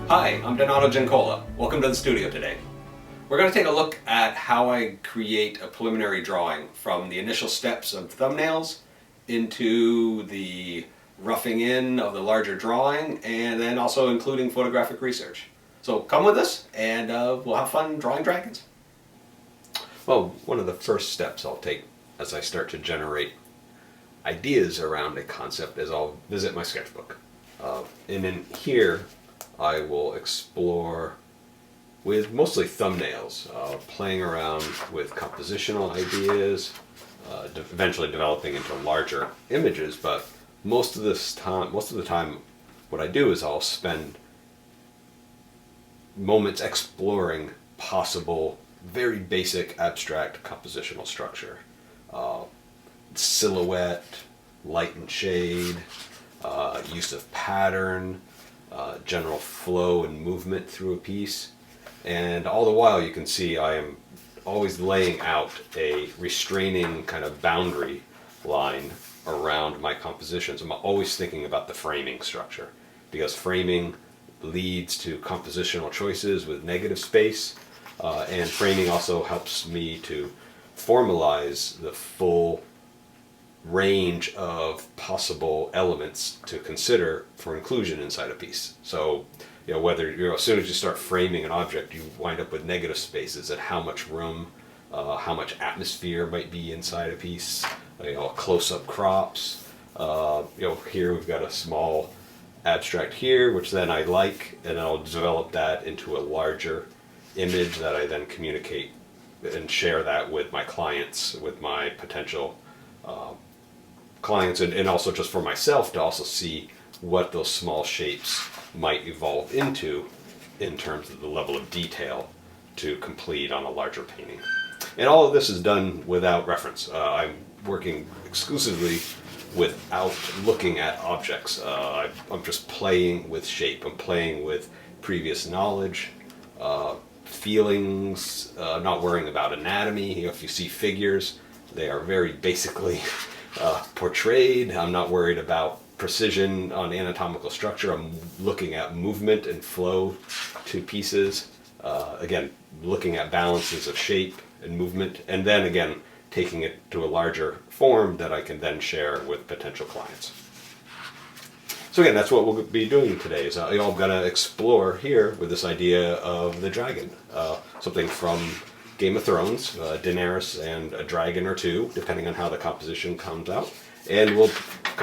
Hi, I'm Donato Giancola. Welcome to the studio today. We're going to take a look at how I create a preliminary drawing from the initial steps of thumbnails into the roughing in of the larger drawing, and then also including photographic research. So come with us and we'll have fun drawing dragons. Well, one of the first steps I'll take as I start to generate ideas around a concept is I'll visit my sketchbook. And in here I will explore with mostly thumbnails, playing around with compositional ideas, eventually developing into larger images. But most of the time, what I do is I'll spend moments exploring possible, very basic, abstract compositional structure, silhouette, light and shade, use of pattern, general flow and movement through a piece. And all the while you can see I am always laying out a restraining kind of boundary line around my compositions. I'm always thinking about the framing structure, because framing leads to compositional choices with negative space, and framing also helps me to formalize the full range of possible elements to consider for inclusion inside a piece. So, as soon as you start framing an object, you wind up with negative spaces at how much room, how much atmosphere might be inside a piece, close-up crops. Here we've got a small abstract here, which then I like, and I'll develop that into a larger image that I then communicate and share that with my clients, with my potential clients, and also just for myself to also see what those small shapes might evolve into in terms of the level of detail to complete on a larger painting. And all of this is done without reference. I'm working exclusively without looking at objects. I'm just playing with shape. I'm playing with previous knowledge, feelings, not worrying about anatomy. If you see figures, they are very basically portrayed. I'm not worried about precision on anatomical structure. I'm looking at movement and flow to pieces. Again, looking at balances of shape and movement, and then again taking it to a larger form that I can then share with potential clients. So again, that's what we'll be doing today. Is I'm going to explore here with this idea of the dragon, something from Game of Thrones, Daenerys and a dragon or two, depending on how the composition comes out. And we'll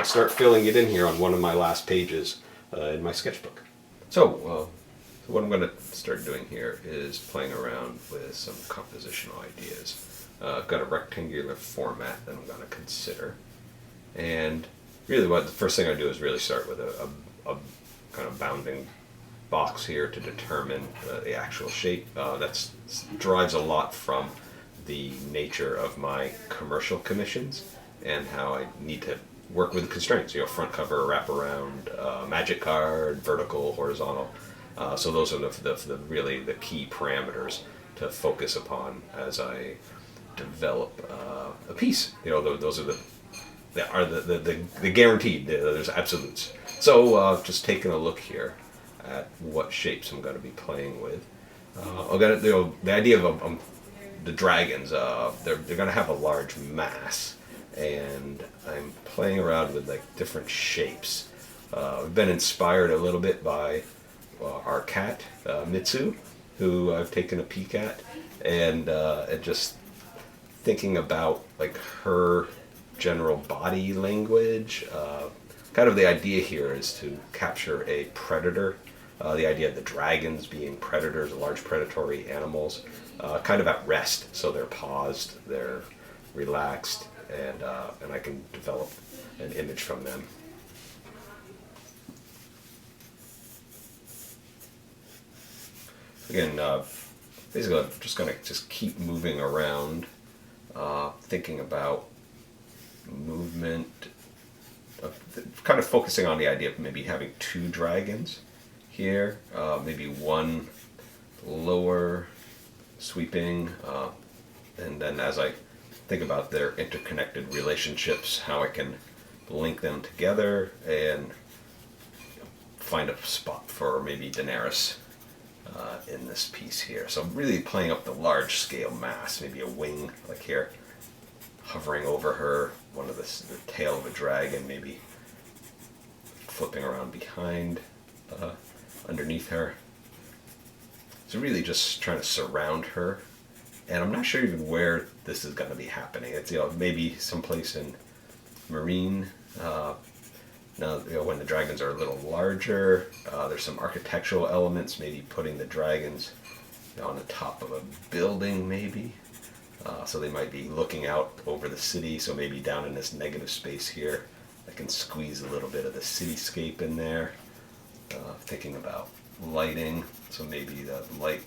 start filling it in here on one of my last pages in my sketchbook. So what I'm going to start doing here is playing around with some compositional ideas. I've got a rectangular format that I'm going to consider. And really the first thing I do is really start with a kind of bounding box here to determine the actual shape. That derives a lot from the nature of my commercial commissions and how I need to work with constraints. Front cover, wraparound, magic card, vertical, horizontal. So those are really the key parameters to focus upon as I develop a piece. Those are the guaranteed. There's absolutes. So just taking a look here at what shapes I'm going to be playing with. The idea of the dragons, they're going to have a large mass, and I'm playing around with different shapes. I've been inspired a little bit by our cat, Mitsu, who I've taken a peek at, and just thinking about her general body language. Kind of the idea here is to capture a predator. The idea of the dragons being predators, large predatory animals, kind of at rest. So they're paused, they're relaxed, and I can develop an image from them. Again, basically I'm just going to keep moving around, thinking about movement, kind of focusing on the idea of maybe having two dragons here, maybe one lower sweeping, and then as I think about their interconnected relationships, how I can link them together and find a spot for maybe Daenerys in this piece here. So really playing up the large scale mass, maybe a wing like here, hovering over her, one of the tail of a dragon, maybe flipping around behind, underneath her. So really just trying to surround her. And I'm not sure even where this is going to be happening. It's, maybe someplace in Marine. Now, when the dragons are a little larger, there's some architectural elements, maybe putting the dragons on the top of a building, maybe. So they might be looking out over the city, so maybe down in this negative space here, I can squeeze a little bit of the cityscape in there. Thinking about lighting, so maybe the light,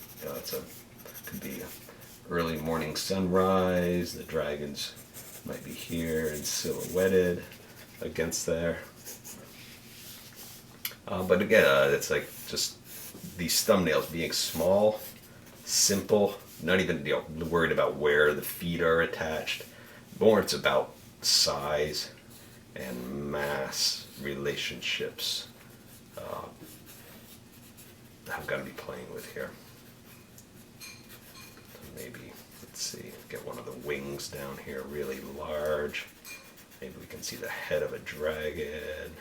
could be early morning sunrise, the dragons might be here and silhouetted against there. But again, it's like just these thumbnails being small, simple, not even worried about where the feet are attached. More it's about size and mass relationships I'm going to be playing with here. Maybe, let's see, get one of the wings down here really large. Maybe we can see the head of a dragon.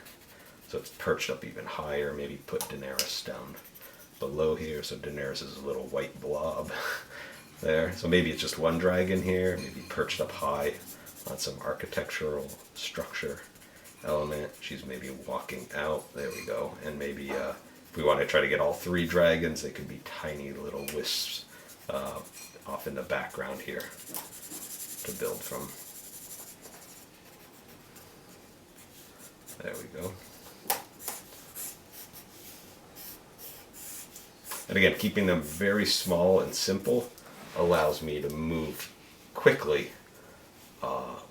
So it's perched up even higher. Maybe put Daenerys down below here. So Daenerys is a little white blob there. So maybe it's just one dragon here. Maybe perched up high on some architectural structure element. She's maybe walking out. There we go. And maybe if we want to try to get all three dragons, they could be tiny little wisps off in the background here to build from. There we go. And again, keeping them very small and simple allows me to move quickly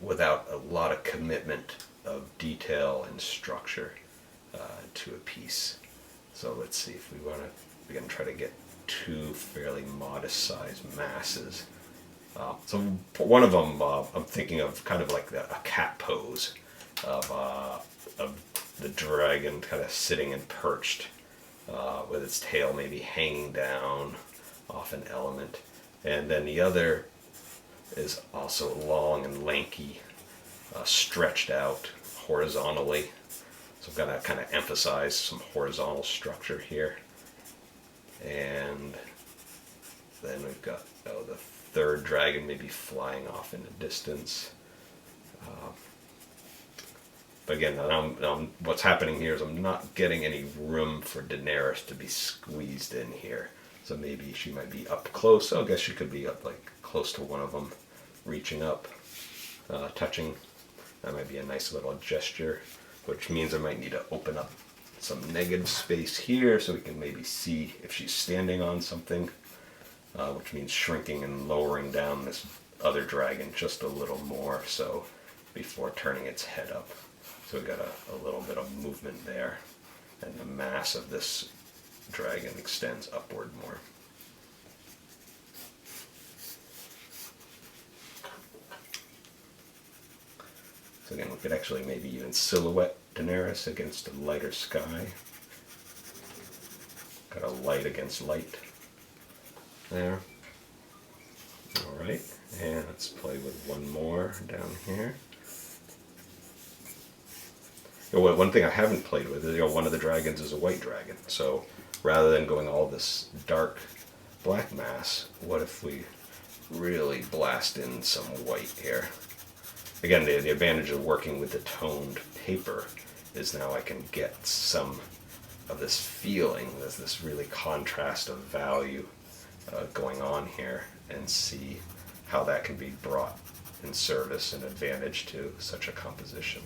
without a lot of commitment of detail and structure to a piece. So let's see if we're going to try to get two fairly modest sized masses. So one of them I'm thinking of kind of like a cat pose of the dragon kind of sitting and perched with its tail maybe hanging down off an element. And then the other is also long and lanky, stretched out horizontally. So I'm going to kind of emphasize some horizontal structure here. And then we've got the third dragon maybe flying off in the distance. But again, what's happening here is I'm not getting any room for Daenerys to be squeezed in here. So maybe she might be up close. I guess she could be up like close to one of them, reaching up, touching. That might be a nice little gesture, which means I might need to open up some negative space here so we can maybe see if she's standing on something, which means shrinking and lowering down this other dragon just a little more so before turning its head up. So we've got a little bit of movement there, and the mass of this dragon extends upward more. So again, we could actually maybe even silhouette Daenerys against a lighter sky. Got a light against light there. Alright, and let's play with one more down here. One thing I haven't played with is, one of the dragons is a white dragon. So rather than going all this dark black mass, what if we really blast in some white here? Again, the advantage of working with the toned paper is now I can get some of this feeling, this really contrast of value going on here, and see how that can be brought in service and advantage to such a composition.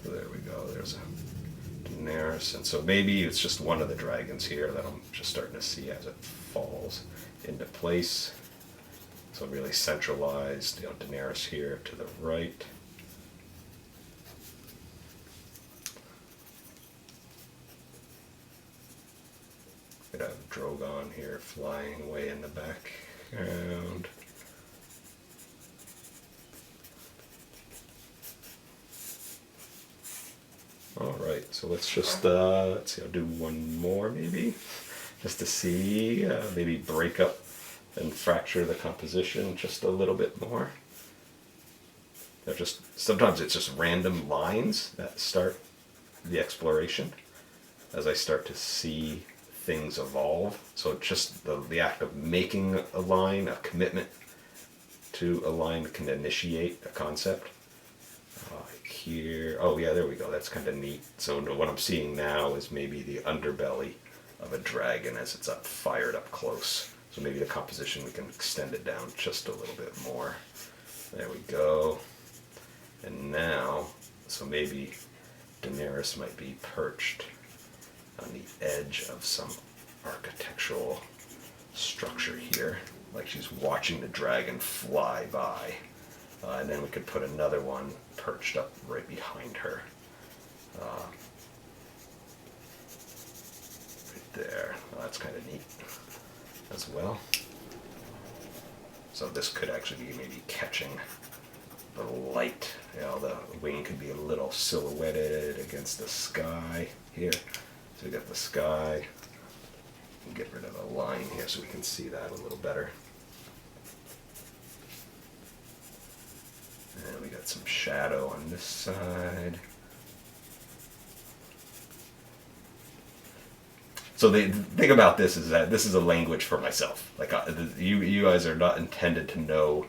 So there we go, there's a Daenerys, and so maybe it's just one of the dragons here that I'm just starting to see as it falls into place. So really centralized, Daenerys here to the right. Could have Drogon here flying away in the background. right, so let's just, let's see, I'll do one more maybe, just to see, maybe break up and fracture the composition just a little bit more. Sometimes it's just random lines that start the exploration as I start to see things evolve. So just the act of making a line, a commitment to a line can initiate a concept. Here, oh yeah, there we go, that's kind of neat. So what I'm seeing now is maybe the underbelly of a dragon as it's fired up close. So maybe the composition, we can extend it down just a little bit more. There we go. And now, so maybe Daenerys might be perched on the edge of some architectural structure here, like she's watching the dragon fly by. And then we could put another one perched up right behind her. Right there. Well, that's kind of neat as well. So this could actually be maybe catching the light. You know, the wing could be a little silhouetted against the sky here. So we got the sky. Get rid of the line here so we can see that a little better. And we got some shadow on this side. So the thing about this is that this is a language for myself. Like you guys are not intended to know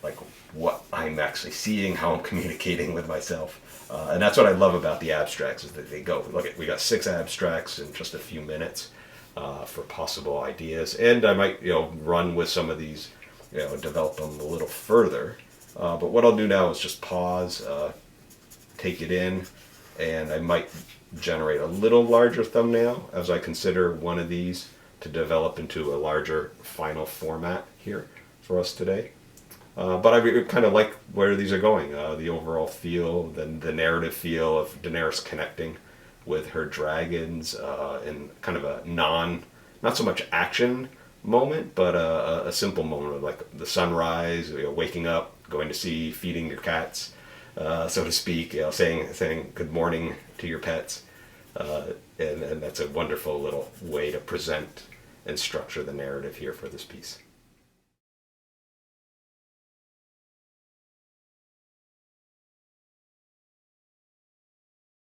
like what I'm actually seeing, how I'm communicating with myself. And that's what I love about the abstracts is that they go. Look at, we got 6 abstracts in just a few minutes for possible ideas. And I might, run with some of these, develop them a little further. But what I'll do now is just pause, take it in, and I might generate a little larger thumbnail as I consider one of these to develop into a larger final format here for us today. But I kind of like where these are going, the overall feel, the narrative feel of Daenerys connecting with her dragons in kind of a not so much action moment, but a simple moment of like the sunrise, waking up, going to sea, feeding your cats, so to speak, saying good morning to your pets. And that's a wonderful little way to present and structure the narrative here for this piece.